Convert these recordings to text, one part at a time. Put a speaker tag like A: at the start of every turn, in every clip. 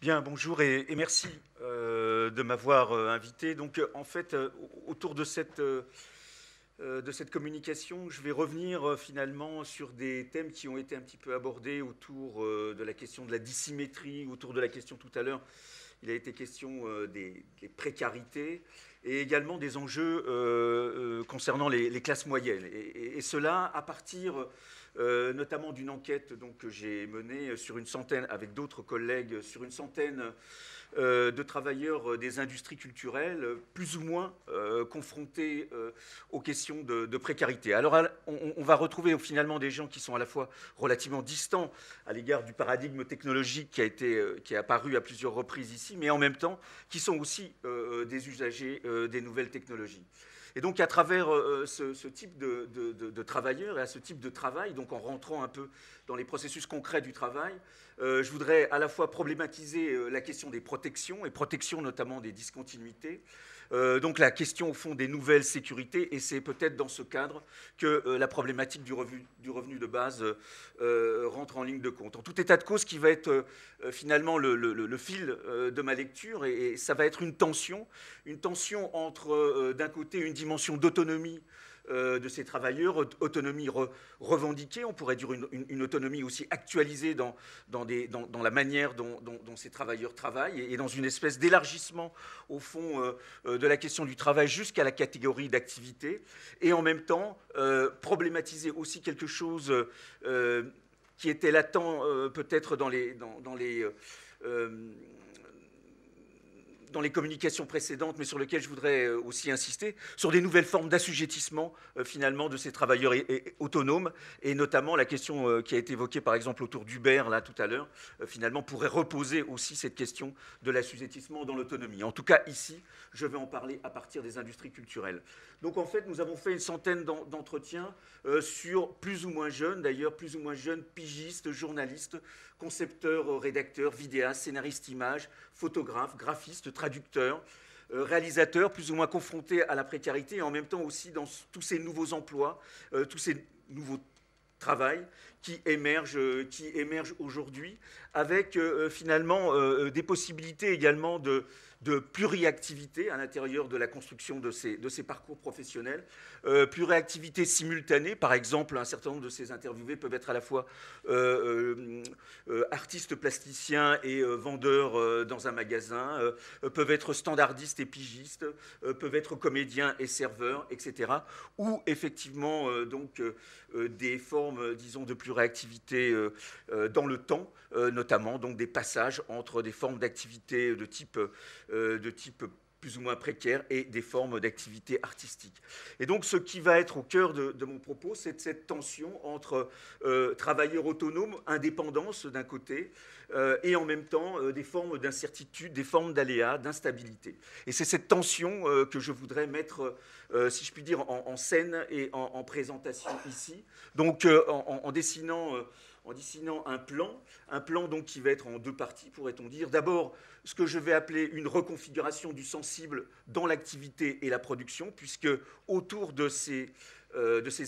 A: Bien, bonjour et merci de m'avoir invité. Donc, en fait, autour de cette communication, je vais revenir finalement sur des thèmes qui ont été un petit peu abordés autour de la question de la dissymétrie, autour de la question tout à l'heure. Il a été question des précarités et également des enjeux concernant les classes moyennes. Et cela à partir notamment d'une enquête donc, que j'ai menée sur une centaine, avec d'autres collègues, sur une centaine de travailleurs des industries culturelles, plus ou moins confrontés aux questions de précarité. Alors on va retrouver finalement des gens qui sont à la fois relativement distants à l'égard du paradigme technologique qui est apparu à plusieurs reprises ici, mais en même temps qui sont aussi des usagers des nouvelles technologies. Et donc à travers ce type de travailleurs et à ce type de travail, donc en rentrant un peu dans les processus concrets du travail, je voudrais à la fois problématiser la question des protections, et protection notamment des discontinuités, donc la question au fond des nouvelles sécurités, et c'est peut-être dans ce cadre que la problématique du revenu de base rentre en ligne de compte. En tout état de cause, qui va être finalement le fil de ma lecture, et ça va être une tension entre d'un côté une dimension d'autonomie de ces travailleurs, autonomie revendiquée, on pourrait dire une autonomie aussi actualisée dans la manière dont ces travailleurs travaillent, et dans une espèce d'élargissement, au fond, de la question du travail jusqu'à la catégorie d'activité, et en même temps problématiser aussi quelque chose qui était latent peut-être dans les communications précédentes, mais sur lequel je voudrais aussi insister, sur des nouvelles formes d'assujettissement finalement de ces travailleurs autonomes, et notamment la question qui a été évoquée par exemple autour d'Uber là tout à l'heure, finalement pourrait reposer aussi cette question de l'assujettissement dans l'autonomie. En tout cas ici, je vais en parler à partir des industries culturelles. Donc en fait, nous avons fait une centaine d'entretiens sur plus ou moins jeunes, d'ailleurs plus ou moins jeunes pigistes, journalistes, concepteurs, rédacteurs, vidéastes, scénaristes images, photographes, graphistes, traducteurs, réalisateurs plus ou moins confrontés à la précarité, et en même temps aussi dans tous ces nouveaux emplois, tous ces nouveaux travail qui émerge aujourd'hui, avec finalement des possibilités également de pluriactivité à l'intérieur de la construction de ces parcours professionnels, pluriactivité simultanée. Par exemple, un certain nombre de ces interviewés peuvent être à la fois artistes plasticiens et vendeurs dans un magasin, peuvent être standardistes et pigistes, peuvent être comédiens et serveurs, etc. Ou effectivement donc des formes, disons, de pluriactivité dans le temps, notamment donc des passages entre des formes d'activité de type plus ou moins précaires et des formes d'activité artistique. Et donc ce qui va être au cœur de mon propos, c'est cette tension entre travailleurs autonomes, indépendance d'un côté, et en même temps des formes d'incertitude, des formes d'aléas, d'instabilité. Et c'est cette tension que je voudrais mettre, si je puis dire, en scène et en présentation ici. Donc en dessinant un plan donc qui va être en deux parties, pourrait-on dire. D'abord, ce que je vais appeler une reconfiguration du sensible dans l'activité et la production, puisque autour de ces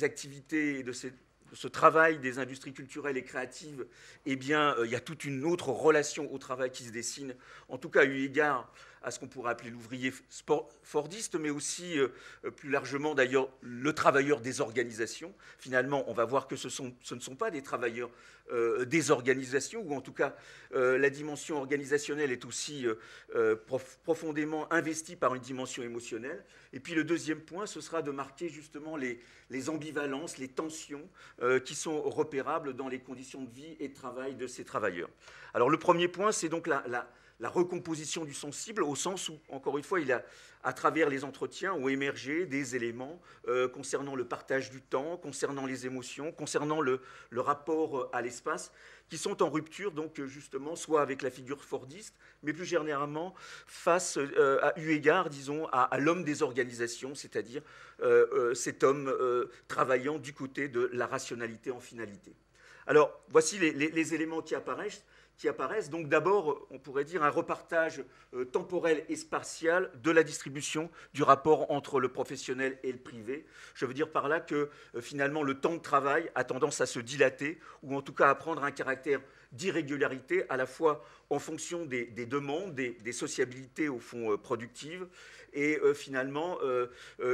A: activités et de ce travail des industries culturelles et créatives, eh bien, il y a toute une autre relation au travail qui se dessine, en tout cas eu égard à ce qu'on pourrait appeler l'ouvrier fordiste, mais aussi plus largement d'ailleurs le travailleur des organisations. Finalement, on va voir que ce ne sont pas des travailleurs des organisations, ou en tout cas la dimension organisationnelle est aussi profondément investie par une dimension émotionnelle. Et puis le deuxième point, ce sera de marquer justement les ambivalences, les tensions qui sont repérables dans les conditions de vie et de travail de ces travailleurs. Alors le premier point, c'est donc la recomposition du sensible, au sens où, encore une fois, à travers les entretiens, ont émergé des éléments concernant le partage du temps, concernant les émotions, concernant le rapport à l'espace, qui sont en rupture, donc justement, soit avec la figure fordiste, mais plus généralement face, à eu égard, disons, à l'homme des organisations, c'est-à-dire cet homme travaillant du côté de la rationalité en finalité. Alors, voici les éléments qui apparaissent. qui apparaissent. Donc d'abord, on pourrait dire un repartage temporel et spatial de la distribution du rapport entre le professionnel et le privé. Je veux dire par là que finalement le temps de travail a tendance à se dilater, ou en tout cas à prendre un caractère d'irrégularité, à la fois en fonction des demandes, des sociabilités au fond productives, et finalement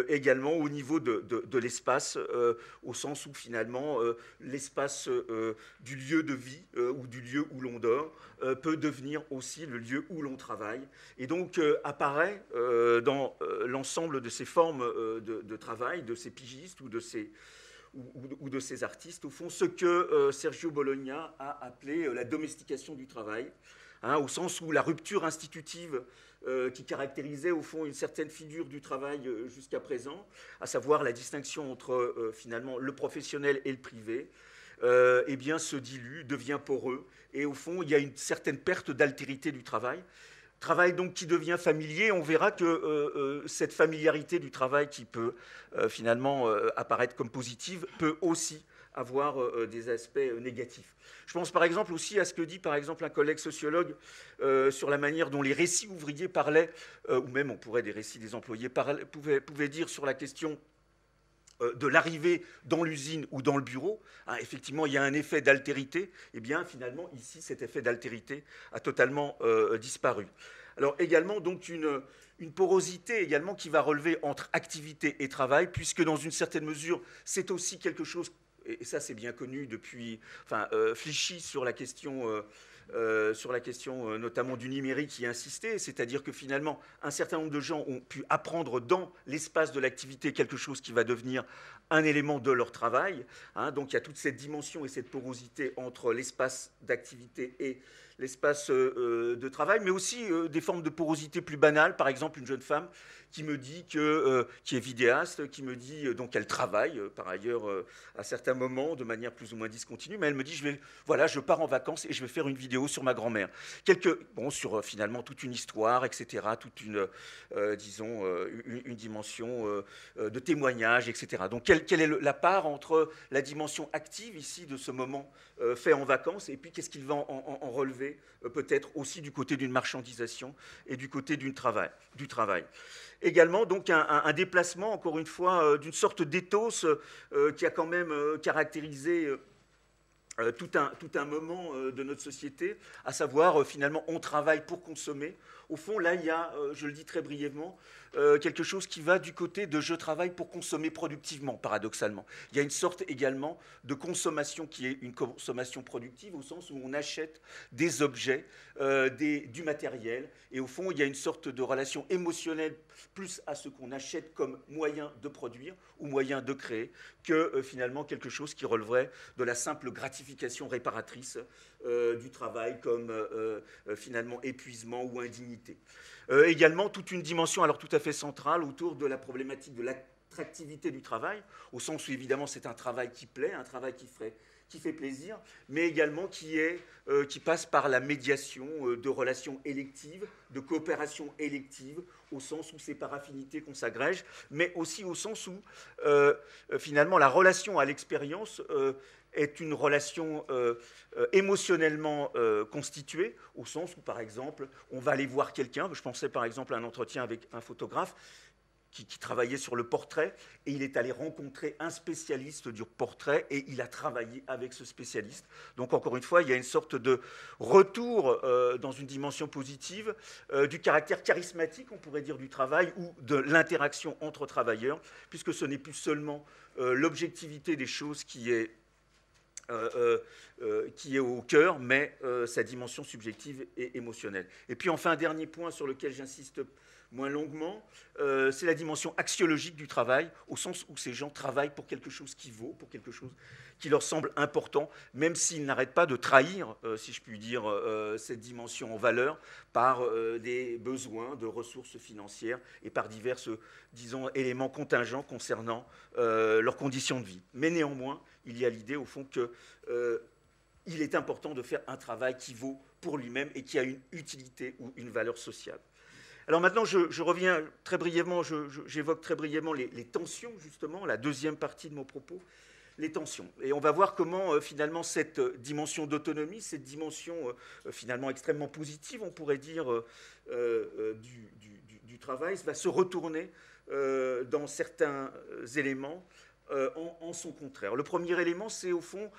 A: également au niveau de l'espace, au sens où finalement l'espace du lieu de vie ou du lieu où l'on dort peut devenir aussi le lieu où l'on travaille. Et donc apparaît dans l'ensemble de ces formes de travail, de ces pigistes ou de ces artistes, au fond, ce que Sergio Bologna a appelé la domestication du travail, hein, au sens où la rupture institutive qui caractérisait au fond une certaine figure du travail jusqu'à présent, à savoir la distinction entre finalement le professionnel et le privé, eh bien, se dilue, devient poreux, et au fond, il y a une certaine perte d'altérité du travail. Travail donc qui devient familier, on verra que cette familiarité du travail qui peut finalement apparaître comme positive peut aussi avoir des aspects négatifs. Je pense par exemple aussi à ce que dit par exemple un collègue sociologue sur la manière dont les récits ouvriers parlaient, ou même on pourrait des récits des employés pouvaient dire sur la question de l'arrivée dans l'usine ou dans le bureau, hein, effectivement, il y a un effet d'altérité. Eh bien, finalement, ici, cet effet d'altérité a totalement disparu. Alors, également, donc, une porosité également qui va relever entre activité et travail, puisque dans une certaine mesure, c'est aussi quelque chose, et ça, c'est bien connu depuis, enfin, Flichy sur la question notamment du numérique y insistait, c'est-à-dire que finalement, un certain nombre de gens ont pu apprendre dans l'espace de l'activité quelque chose qui va devenir un élément de leur travail. Hein, donc il y a toute cette dimension et cette porosité entre l'espace d'activité et l'espace de travail, mais aussi des formes de porosité plus banales. Par exemple, une jeune femme qui me dit qui est vidéaste, qui me dit donc qu'elle travaille par ailleurs à certains moments de manière plus ou moins discontinue, mais elle me dit je pars en vacances et je vais faire une vidéo sur ma grand-mère, sur finalement toute une histoire, etc., toute disons une dimension de témoignage, etc. Donc quelle est la part entre la dimension active ici de ce moment fait en vacances et puis qu'est-ce qu'il va en relever peut-être aussi du côté d'une marchandisation et du côté du travail. Également, donc, un déplacement, encore une fois, d'une sorte d'éthos qui a quand même caractérisé tout un moment de notre société, à savoir, finalement, on travaille pour consommer. Au fond, là, il y a, je le dis très brièvement, quelque chose qui va du côté de je travaille pour consommer productivement, paradoxalement. Il y a une sorte également de consommation qui est une consommation productive, au sens où on achète des objets, du matériel, et au fond, il y a une sorte de relation émotionnelle plus à ce qu'on achète comme moyen de produire ou moyen de créer, que finalement quelque chose qui releverait de la simple gratification réparatrice du travail comme finalement épuisement ou indignité. Également toute une dimension alors tout à fait centrale autour de la problématique de l'attractivité du travail, au sens où évidemment c'est un travail qui plaît, un travail qui fait plaisir, mais également qui passe par la médiation de relations électives, de coopération élective, au sens où c'est par affinité qu'on s'agrège, mais aussi au sens où finalement la relation à l'expérience est une relation émotionnellement constituée, au sens où, par exemple, on va aller voir quelqu'un. Je pensais, par exemple, à un entretien avec un photographe qui travaillait sur le portrait, et il est allé rencontrer un spécialiste du portrait, et il a travaillé avec ce spécialiste. Donc, encore une fois, il y a une sorte de retour dans une dimension positive du caractère charismatique, on pourrait dire, du travail, ou de l'interaction entre travailleurs, puisque ce n'est plus seulement l'objectivité des choses qui est au cœur, mais sa dimension subjective et émotionnelle. Et puis enfin, un dernier point sur lequel j'insiste moins longuement, c'est la dimension axiologique du travail, au sens où ces gens travaillent pour quelque chose qui vaut, pour quelque chose qui leur semble important, même s'ils n'arrêtent pas de trahir, si je puis dire, cette dimension en valeur par des besoins de ressources financières et par divers, disons, éléments contingents concernant leurs conditions de vie. Mais néanmoins, il y a l'idée, au fond, qu'il est important de faire un travail qui vaut pour lui-même et qui a une utilité ou une valeur sociale. Alors maintenant, je reviens très brièvement, j'évoque très brièvement les tensions, justement, la deuxième partie de mon propos, les tensions. Et on va voir comment finalement cette dimension d'autonomie, cette dimension finalement extrêmement positive, on pourrait dire, du travail, va se retourner dans certains éléments en son contraire. Le premier élément, c'est au fond,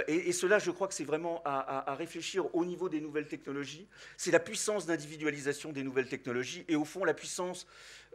A: et cela, je crois que c'est vraiment à réfléchir au niveau des nouvelles technologies, c'est la puissance d'individualisation des nouvelles technologies et au fond la puissance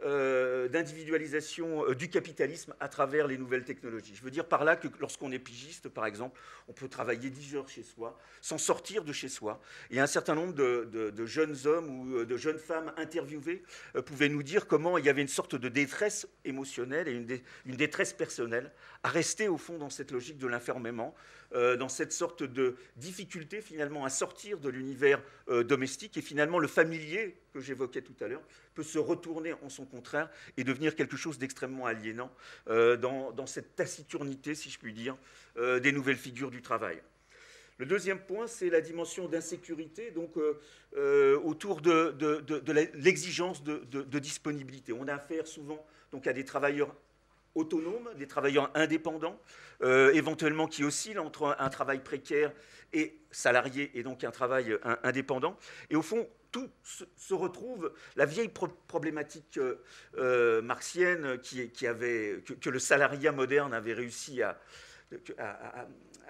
A: d'individualisation du capitalisme à travers les nouvelles technologies. Je veux dire par là que lorsqu'on est pigiste, par exemple, on peut travailler 10 heures chez soi, sans sortir de chez soi. Et un certain nombre de jeunes hommes ou de jeunes femmes interviewées pouvaient nous dire comment il y avait une sorte de détresse émotionnelle et une détresse personnelle à rester au fond dans cette logique de l'enfermement, dans cette sorte de difficulté finalement à sortir de l'univers domestique. Et finalement, le familier que j'évoquais tout à l'heure peut se retourner en son contraire et devenir quelque chose d'extrêmement aliénant dans cette taciturnité, si je puis dire, des nouvelles figures du travail. Le deuxième point, c'est la dimension d'insécurité, donc autour de l'exigence de disponibilité. On a affaire souvent donc, à des travailleurs autonomes, des travailleurs indépendants, éventuellement qui oscillent entre un travail précaire et salarié, et donc un travail indépendant. Et au fond, tout se retrouve, la vieille problématique marxienne que le salariat moderne avait réussi à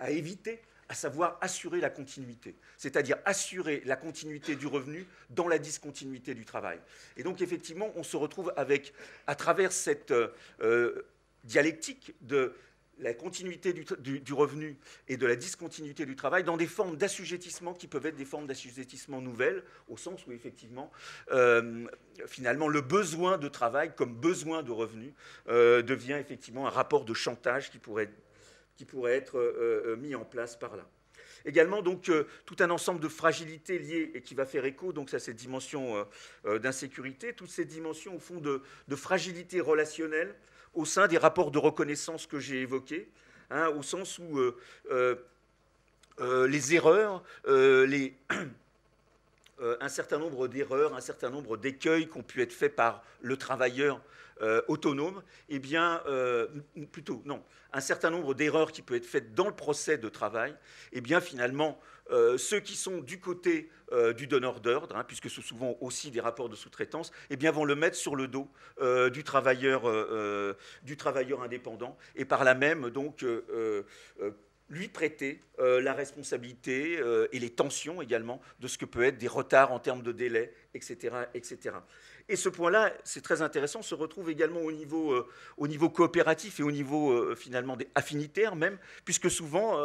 A: éviter, à savoir assurer la continuité, c'est-à-dire assurer la continuité du revenu dans la discontinuité du travail. Et donc effectivement, on se retrouve avec, à travers cette dialectique de la continuité du revenu et de la discontinuité du travail dans des formes d'assujettissement qui peuvent être des formes d'assujettissement nouvelles, au sens où effectivement, finalement, le besoin de travail comme besoin de revenu devient effectivement un rapport de chantage qui pourrait être mis en place par là. Également, donc, tout un ensemble de fragilités liées et qui va faire écho donc, à cette dimension d'insécurité, toutes ces dimensions, au fond, de fragilité relationnelle au sein des rapports de reconnaissance que j'ai évoqués, hein, au sens où les erreurs, un certain nombre d'erreurs, un certain nombre d'écueils qui ont pu être faits par le travailleur autonome, eh bien, plutôt, non, un certain nombre d'erreurs qui peuvent être faites dans le procès de travail, eh bien, finalement, ceux qui sont du côté du donneur d'ordre, hein, puisque c'est souvent aussi des rapports de sous-traitance, eh bien, vont le mettre sur le dos du travailleur indépendant, et par là même, donc, lui prêter la responsabilité et les tensions également de ce que peut être des retards en termes de délai, etc., etc. Et ce point-là, c'est très intéressant, se retrouve également au niveau coopératif et au niveau finalement affinitaire même, puisque souvent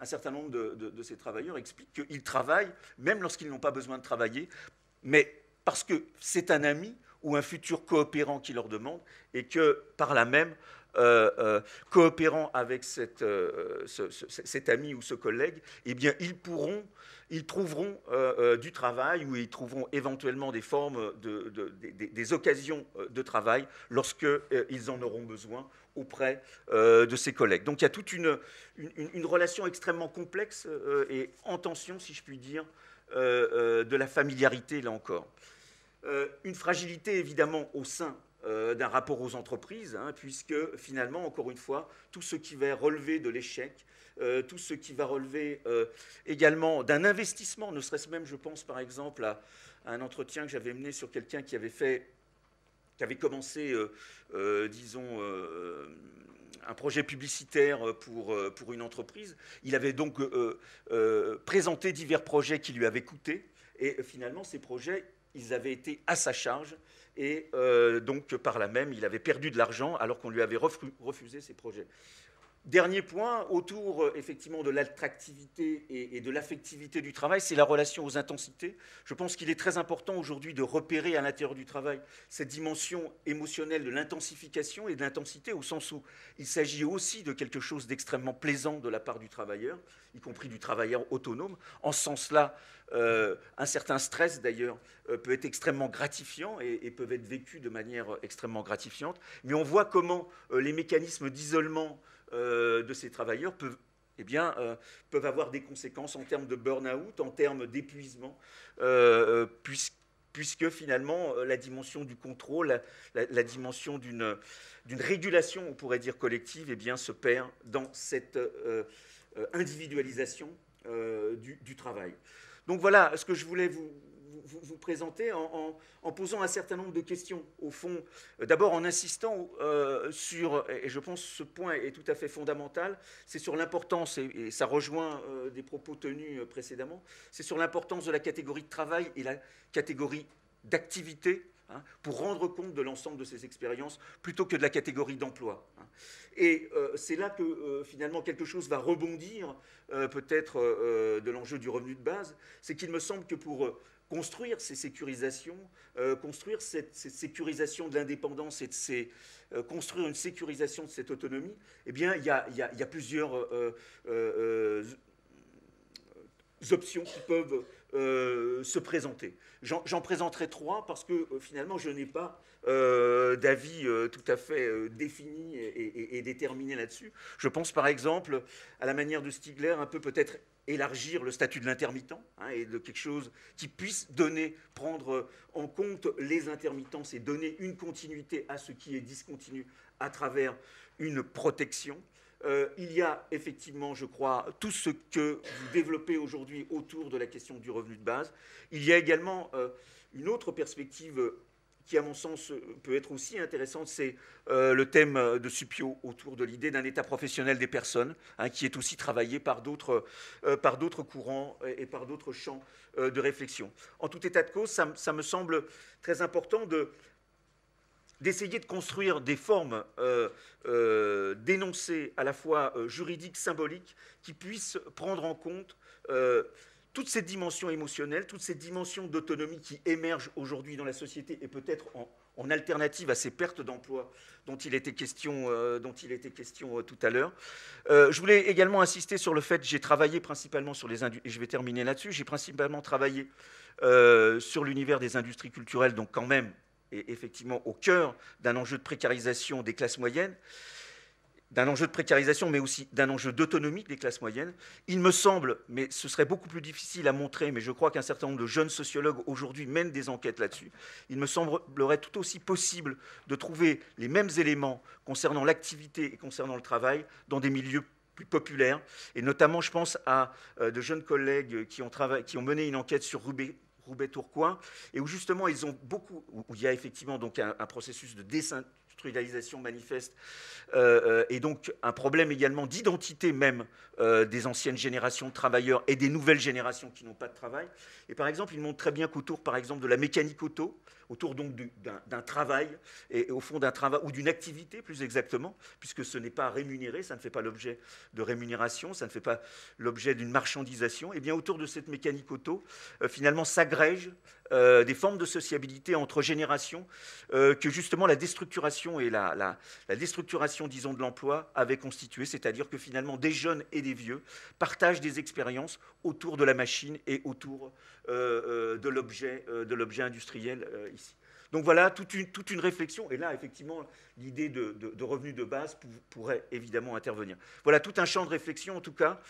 A: un certain nombre de ces travailleurs expliquent qu'ils travaillent, même lorsqu'ils n'ont pas besoin de travailler, mais parce que c'est un ami ou un futur coopérant qui leur demande, et que par là même, coopérant avec cet ami ou ce collègue, eh bien, ils trouveront du travail ou ils trouveront éventuellement des formes, des occasions de travail lorsqu'ils en auront besoin auprès de ces collègues. Donc il y a toute une relation extrêmement complexe et en tension, si je puis dire, de la familiarité, là encore. Une fragilité, évidemment, au sein d'un rapport aux entreprises, hein, puisque finalement, encore une fois, tout ce qui va relever de l'échec, tout ce qui va relever également d'un investissement, ne serait-ce même, je pense par exemple à un entretien que j'avais mené sur quelqu'un qui avait commencé, disons, un projet publicitaire pour une entreprise. Il avait donc présenté divers projets qui lui avaient coûté, et finalement, ces projets, ils avaient été à sa charge, et donc par là même, il avait perdu de l'argent alors qu'on lui avait refusé ces projets. Dernier point, autour effectivement de l'attractivité et de l'affectivité du travail, c'est la relation aux intensités. Je pense qu'il est très important aujourd'hui de repérer à l'intérieur du travail cette dimension émotionnelle de l'intensification et de l'intensité, au sens où il s'agit aussi de quelque chose d'extrêmement plaisant de la part du travailleur, y compris du travailleur autonome. En ce sens-là, un certain stress d'ailleurs peut être extrêmement gratifiant et peut être vécu de manière extrêmement gratifiante. Mais on voit comment les mécanismes d'isolement de ces travailleurs peuvent avoir des conséquences en termes de burn-out, en termes d'épuisement, puisque finalement, la dimension du contrôle, la dimension d'une régulation, on pourrait dire collective, eh bien, se perd dans cette individualisation du travail. Donc voilà ce que je voulais vous présenter en posant un certain nombre de questions. Au fond, d'abord en insistant sur, et je pense que ce point est tout à fait fondamental, c'est sur l'importance, et ça rejoint des propos tenus précédemment, c'est sur l'importance de la catégorie de travail et la catégorie d'activité, hein, pour rendre compte de l'ensemble de ces expériences, plutôt que de la catégorie d'emploi. Hein. Et c'est là que finalement quelque chose va rebondir, peut-être de l'enjeu du revenu de base, c'est qu'il me semble que pour construire ces sécurisations, construire cette sécurisation de l'indépendance et construire une sécurisation de cette autonomie, eh bien, il y a plusieurs options qui peuvent se présenter. J'en présenterai 3 parce que finalement je n'ai pas d'avis tout à fait défini et déterminé là-dessus. Je pense par exemple à la manière de Stigler un peu peut-être élargir le statut de l'intermittent, hein, et de quelque chose qui puisse prendre en compte les intermittences et donner une continuité à ce qui est discontinu à travers une protection. Il y a effectivement, je crois, tout ce que vous développez aujourd'hui autour de la question du revenu de base. Il y a également une autre perspective qui, à mon sens, peut être aussi intéressante, c'est le thème de Suppiot autour de l'idée d'un état professionnel des personnes, hein, qui est aussi travaillé par d'autres courants et par d'autres champs de réflexion. En tout état de cause, ça me semble très important d'essayer de construire des formes d'énoncés à la fois juridiques, symboliques, qui puissent prendre en compte toutes ces dimensions émotionnelles, toutes ces dimensions d'autonomie qui émergent aujourd'hui dans la société et peut-être en alternative à ces pertes d'emploi dont il était question tout à l'heure. Je voulais également insister sur le fait que j'ai travaillé principalement sur les industries, et je vais terminer là-dessus, j'ai principalement travaillé sur l'univers des industries culturelles, donc quand même, et effectivement au cœur d'un enjeu de précarisation des classes moyennes, d'un enjeu de précarisation, mais aussi d'un enjeu d'autonomie des classes moyennes. Il me semble, mais ce serait beaucoup plus difficile à montrer, mais je crois qu'un certain nombre de jeunes sociologues aujourd'hui mènent des enquêtes là-dessus, il me semblerait tout aussi possible de trouver les mêmes éléments concernant l'activité et concernant le travail dans des milieux plus populaires, et notamment je pense à de jeunes collègues qui ont mené une enquête sur Roubaix-Tourcoing, et où justement où il y a effectivement donc un processus de désindustrialisation manifeste, et donc un problème également d'identité même des anciennes générations de travailleurs et des nouvelles générations qui n'ont pas de travail. Et par exemple, il montre très bien qu'autour, par exemple, de la mécanique auto, autour donc d'un travail, et au fond d'un travail, ou d'une activité plus exactement, puisque ce n'est pas rémunéré, ça ne fait pas l'objet de rémunération, ça ne fait pas l'objet d'une marchandisation, et bien autour de cette mécanique auto, finalement s'agrègent des formes de sociabilité entre générations que justement la déstructuration et la déstructuration, disons, de l'emploi avaient constitué, c'est-à-dire que finalement des jeunes et des vieux partagent des expériences autour de la machine et autour de l'objet industriel ici. Donc voilà, toute une réflexion, et là, effectivement, l'idée de revenu de base pourrait évidemment intervenir. Voilà tout un champ de réflexion, en tout cas,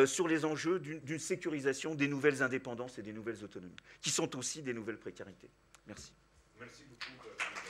A: sur les enjeux d'une sécurisation des nouvelles indépendances et des nouvelles autonomies, qui sont aussi des nouvelles précarités. Merci.
B: Merci beaucoup.